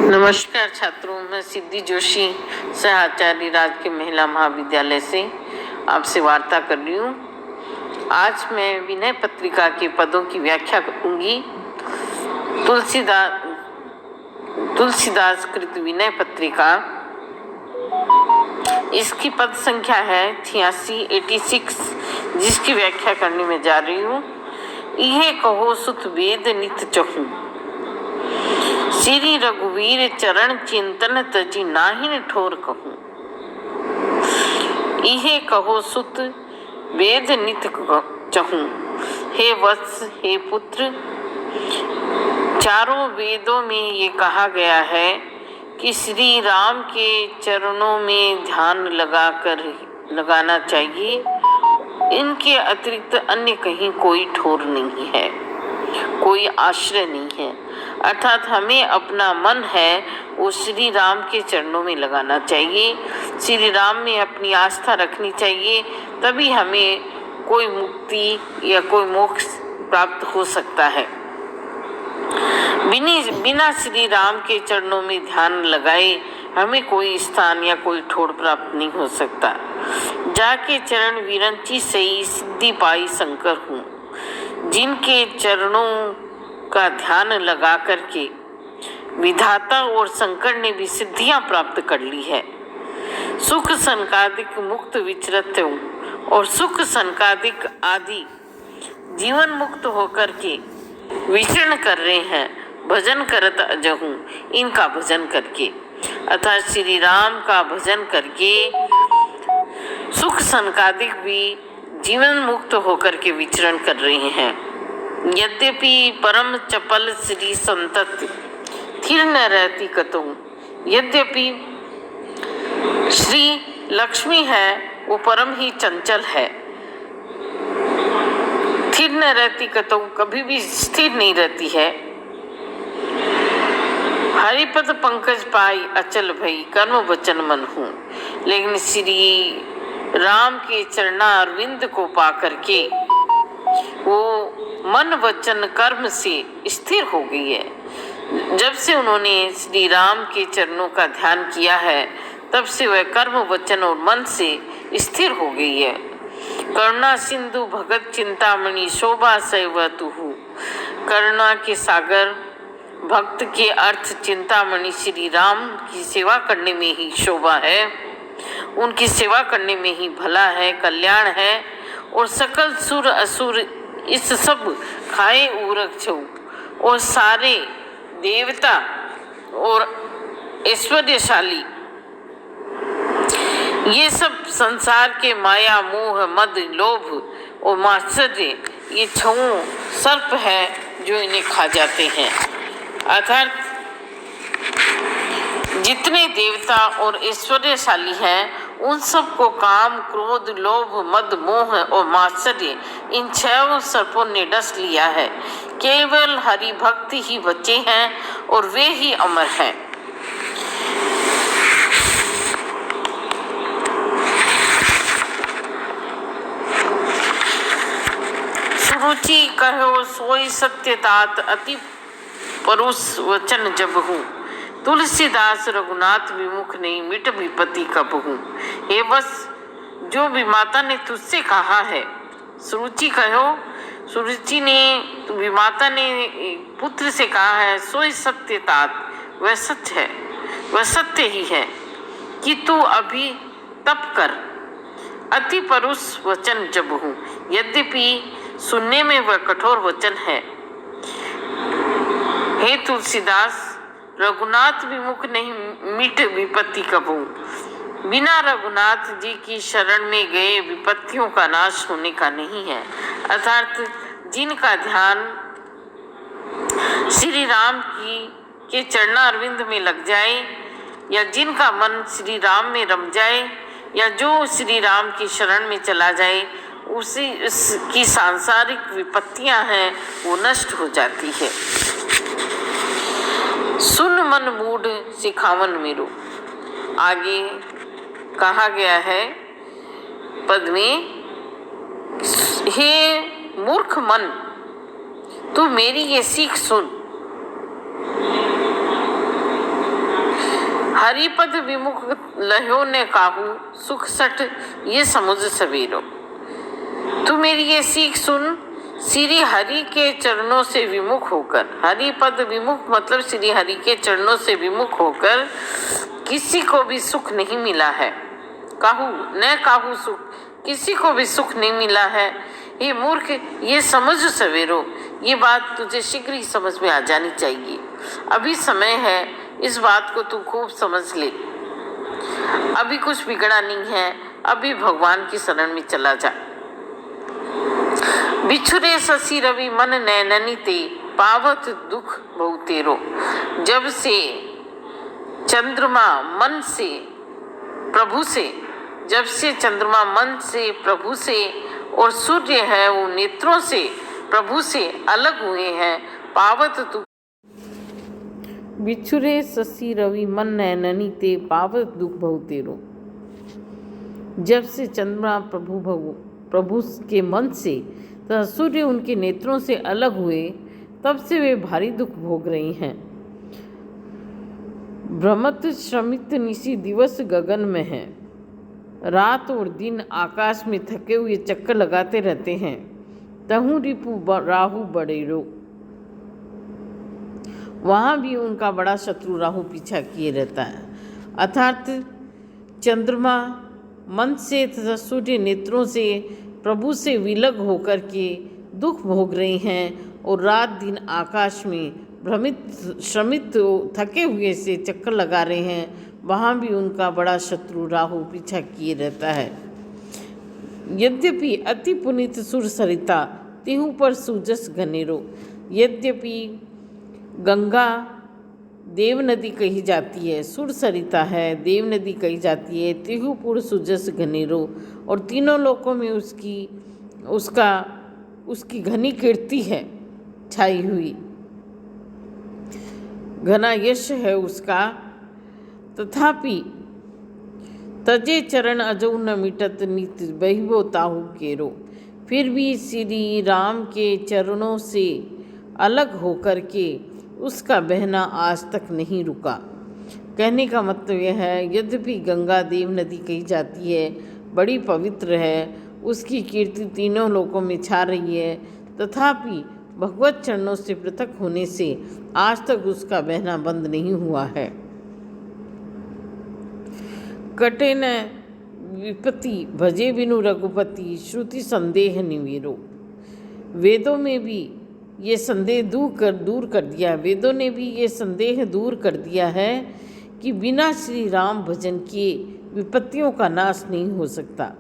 नमस्कार छात्रों, मैं सिद्धि जोशी सहआचार्य राजकीय महिला महाविद्यालय से आपसे वार्ता कर रही हूँ। आज मैं विनय पत्रिका के पदों की व्याख्या करूँगी। तुलसीदास कृत विनय पत्रिका, इसकी पद संख्या है 86, जिसकी व्याख्या करने में जा रही हूँ। इहे कहो सुत वेद नित चहु, श्री रघुवीर चरण चिंतन तजी नाहिन ठोर कहूँ। इहे कहो सुत वेद नित चहूँ, हे वत्स हे पुत्र। चारों वेदों में ये कहा गया है कि श्री राम के चरणों में ध्यान लगाना चाहिए। इनके अतिरिक्त अन्य कहीं कोई ठोर नहीं है, कोई आश्रय नहीं है। अर्थात हमें अपना मन है वो श्री राम के चरणों में लगाना चाहिए, श्री राम में अपनी आस्था रखनी चाहिए, तभी हमें कोई मुक्ति या कोई मोक्ष प्राप्त हो सकता है। बिना श्री राम के चरणों में ध्यान लगाए हमें कोई स्थान या कोई ठोर प्राप्त नहीं हो सकता। जाके चरण विरंची सही सिद्धि पाई शंकर हूँ। जिनके चरणों का ध्यान लगा करके विधाता और शंकर ने भी सिद्धियां प्राप्त कर ली है। सुख संकादिक मुक्त विचरत और सुख संकादिक आदि जीवन मुक्त होकर के विचरण कर रहे हैं। भजन करत अजहूं, इनका भजन करके, अर्थात श्री राम का भजन करके सुख संकादिक भी जीवन मुक्त होकर के विचरण कर रहे हैं। यद्यपि परम चपल श्री संतत थिर न रहती कतौ, यद्यपि श्री लक्ष्मी है वो परम ही चंचल है, थिर न रहती कतौ, कभी भी स्थिर नहीं रहती है। हरिपद पंकज पाई अचल भई, कर्म वचन मन हूँ। लेकिन श्री राम के चरणारविंद को पा करके वो मन वचन कर्म से स्थिर हो गई है। जब से उन्होंने श्री राम के चरणों का ध्यान किया है, तब से वह कर्म वचन और मन से स्थिर हो गई है। करुणा सिंधु भगत चिंतामणि शोभा सैव तुहु। करुणा के सागर भक्त के अर्थ चिंतामणि श्री राम की सेवा करने में ही शोभा है, उनकी सेवा करने में ही भला है, कल्याण है। और सकल सुर असुर इस सब खाए उरक छऊ, और सारे देवता और ऐश्वर्यशाली ये सब संसार के माया मोह मद लोभ और मात्सर्य ये छऊ सर्प है जो इन्हें खा जाते हैं। अर्थात जितने देवता और ऐश्वर्यशाली हैं उन सबको काम क्रोध लोभ मद मोह और मात्सर्य इन 6 सर्पों ने डस लिया है। केवल हरि भक्ति ही बचे हैं और वे ही अमर हैं। सुरुचि कहो सोई सत्य तात, अति परुष वचन जब हूँ। तुलसीदास रघुनाथ विमुख नहीं, मिट विपत्ति कब हूँ। हे बस जो विमाता ने तुझसे कहा है, सुरुचि कहो, सुरुचि ने विमाता ने पुत्र से कहा है, सोई सत्य तात, वह सच है, वह सत्य ही है कि तू अभी तप कर। अति परुष वचन जब हूँ, यद्यपि सुनने में वह कठोर वचन है। हे तुलसीदास, रघुनाथ विमुख नहीं, मिट विपत्ति कबू। बिना रघुनाथ जी की शरण में गए विपत्तियों का नाश होने का नहीं है। अर्थात जिनका ध्यान श्री राम के चरणारविंद में लग जाए, या जिनका मन श्री राम में रम जाए, या जो श्री राम की शरण में चला जाए, उसकी सांसारिक विपत्तियां हैं वो नष्ट हो जाती है। सुन मन मूढ़ सिखावन मेरो, आगे कहा गया है पद में, हे मूर्ख मन तू मेरी ये सीख सुन। हरिपद विमुख लहो ने काहू सुख सट ये समुझ सवेरो। तू मेरी ये सीख सुन, श्री हरि के चरणों से विमुख होकर, हरिपद विमुख मतलब श्री हरि के चरणों से विमुख होकर किसी को भी सुख नहीं मिला है। काहू न काहू सुख, किसी को भी सुख नहीं मिला है। ये मूर्ख, ये समझ सवेरो, ये बात तुझे शीघ्र ही समझ में आ जानी चाहिए। अभी समय है, इस बात को तू खूब समझ ले। अभी कुछ बिगड़ा नहीं है, अभी भगवान की शरण में चला जा। बिछुरे शशि रवि मन नैननी ते, पावत दुख बहु तेरो। जब से चंद्रमा मन से प्रभु से, जब से चंद्रमा मन से प्रभु से और सूर्य है वो नेत्रों से प्रभु से अलग हुए हैं, पावत दुख। बिछुरे शशि रवि मन नैननी ते, पावत दुख बहु तेरो। जब से चंद्रमा प्रभु के मन से तथा सूर्य उनके नेत्रों से अलग हुए, तब से वे भारी दुख भोग रही हैं। भ्रमत श्रमित निशी दिवस गगन में है, रात और दिन आकाश में थके हुए चक्कर लगाते रहते हैं। तहु रिपु राहु बड़ेरो, वहाँ भी उनका बड़ा शत्रु राहु पीछा किए रहता है। अर्थात चंद्रमा मन से तथा सूर्य नेत्रों से प्रभु से विलग होकर के दुख भोग रहे हैं और रात दिन आकाश में भ्रमित श्रमित थके हुए से चक्कर लगा रहे हैं। वहाँ भी उनका बड़ा शत्रु राहु पीछा किए रहता है। यद्यपि अति पुनीत सुर सरिता, तिहु पर सूजस घनेरो। यद्यपि गंगा देव नदी कही जाती है, सुर सरिता है, देव नदी कही जाती है, तिहुपुर सुजस घनेरो, और तीनों लोकों में उसकी घनी कीर्ति है छाई हुई, घना यश है उसका। तथापि तजे चरण अजौ न मिटत, नित बहिबो ताहु केरो। फिर भी श्री राम के चरणों से अलग होकर के उसका बहना आज तक नहीं रुका। कहने का मतलब यह है, यद्यपि गंगा देव नदी कही जाती है, बड़ी पवित्र है, उसकी कीर्ति तीनों लोकों में छा रही है, तथापि भगवत चरणों से पृथक होने से आज तक उसका बहना बंद नहीं हुआ है। कटे न विपत्ति भजे बिनु रघुपति, श्रुति संदेह निवीरो। वेदों में भी ये संदेह दूर कर दिया, वेदों ने भी ये संदेह दूर कर दिया है कि बिना श्री राम भजन किए विपत्तियों का नाश नहीं हो सकता।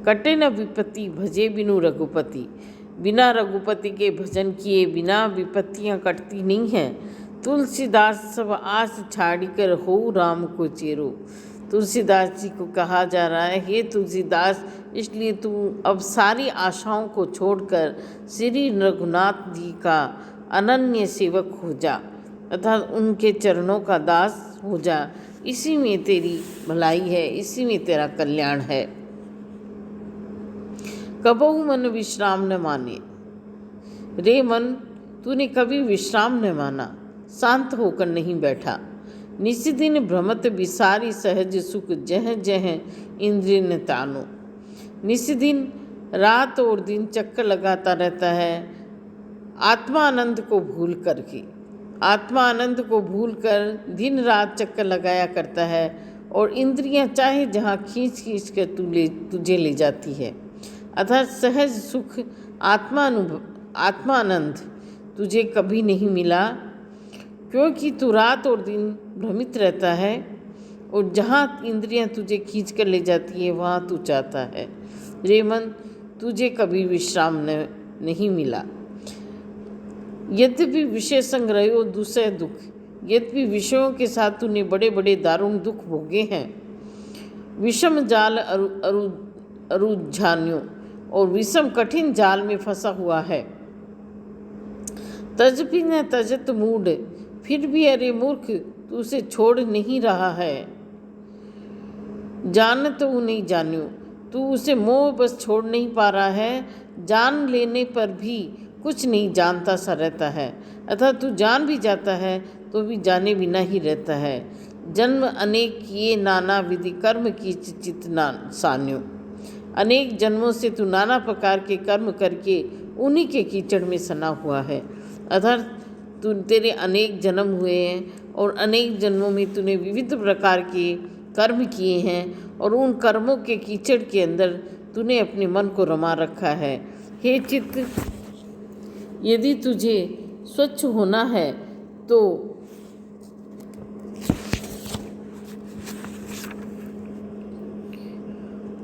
कटे न विपत्ति भजे बिनु रघुपति, बिना रघुपति के भजन किए बिना विपत्तियां कटती नहीं हैं। तुलसीदास सब आस छाड़ी कर हो राम को चेरो। तुलसीदास जी को कहा जा रहा है, हे तुलसीदास, इसलिए तू अब सारी आशाओं को छोड़कर श्री रघुनाथ जी का अनन्य सेवक हो जा, अर्थात उनके चरणों का दास हो जा। इसी में तेरी भलाई है, इसी में तेरा कल्याण है। कबहु मन विश्राम न माने, रे मन तूने कभी विश्राम न माना, शांत होकर नहीं बैठा। निशिदिन भ्रमत विसारी सहज सुख, जह जह इंद्रिय न तानो। निशिदिन रात और दिन चक्कर लगाता रहता है, आत्मा आनंद को भूल करके, आत्मा आनंद को भूल कर दिन रात चक्कर लगाया करता है, और इंद्रियां चाहे जहाँ खींच खींच कर तुझे ले जाती है। अर्थात सहज सुख आत्मानंद तुझे कभी नहीं मिला, क्योंकि तू रात और दिन भ्रमित रहता है, और जहाँ इंद्रियां तुझे खींच कर ले जाती है वहाँ तू चाहता है। रे मन तुझे कभी विश्राम नहीं मिला। यद्यपि विषय संग्रहो दूसरे दुख, यद्यपि विषयों के साथ तूने बड़े बड़े दारुण दुख भोगे हैं। विषम जाल अरुझान्यों, और विषम कठिन जाल में फंसा हुआ है। तजपि न तजत मूड, फिर भी अरे मूर्ख तू उसे छोड़ नहीं रहा है। जान तो नहीं जान्यो, तू उसे मोह बस छोड़ नहीं पा रहा है। जान लेने पर भी कुछ नहीं जानता सा रहता है, अर्थात तू जान भी जाता है तो भी जाने बिना ही रहता है। जन्म अनेक किए नाना विधि कर्म की चित सान्यो। अनेक जन्मों से तू नाना प्रकार के कर्म करके उन्हीं के कीचड़ में सना हुआ है। अर्थात तेरे अनेक जन्म हुए हैं और अनेक जन्मों में तूने विविध प्रकार के कर्म किए हैं और उन कर्मों के कीचड़ के अंदर तूने अपने मन को रमा रखा है। हे चित्त, यदि तुझे स्वच्छ होना है तो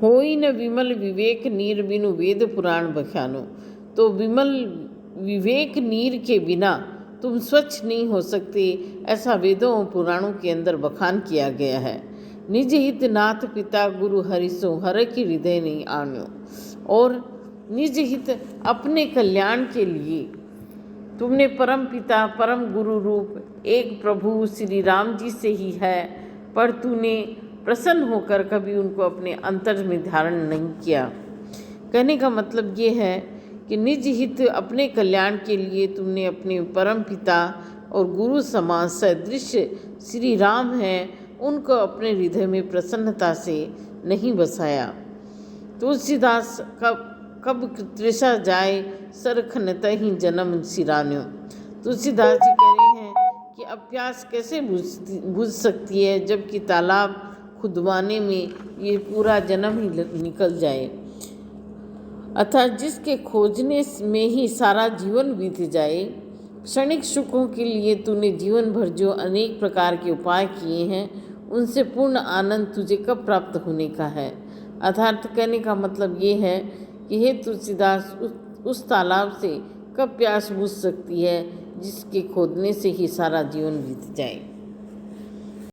होई न विमल विवेक नीर बिनु वेद पुराण बखानो। तो विमल विवेक नीर के बिना तुम स्वच्छ नहीं हो सकते, ऐसा वेदों और पुराणों के अंदर बखान किया गया है। निज हित नाथ पिता गुरु हरिसो हर की हृदय नहीं आण्यो। और निज हित अपने कल्याण के लिए तुमने परम पिता परम गुरु रूप एक प्रभु श्री राम जी से ही है, पर तूने प्रसन्न होकर कभी उनको अपने अंतर में धारण नहीं किया। कहने का मतलब ये है कि निज हित अपने कल्याण के लिए तुमने अपने परम पिता और गुरु समान सदृश श्री राम हैं, उनको अपने हृदय में प्रसन्नता से नहीं बसाया। तुलसीदास कब तृषा जाए सरखनत ही जन्म सिरान्यो। तुलसीदास जी कह रहे हैं कि अब प्यास कैसे बुझ सकती है जबकि तालाब खुदवाने में ये पूरा जन्म ही निकल जाए। अर्थात जिसके खोजने में ही सारा जीवन बीत जाए। क्षणिक सुखों के लिए तूने जीवन भर जो अनेक प्रकार के उपाय किए हैं, उनसे पूर्ण आनंद तुझे कब प्राप्त होने का है। अर्थात कहने का मतलब ये है कि हे तुलसीदास, उस तालाब से कब प्यास बुझ सकती है जिसके खोदने से ही सारा जीवन बीत जाए।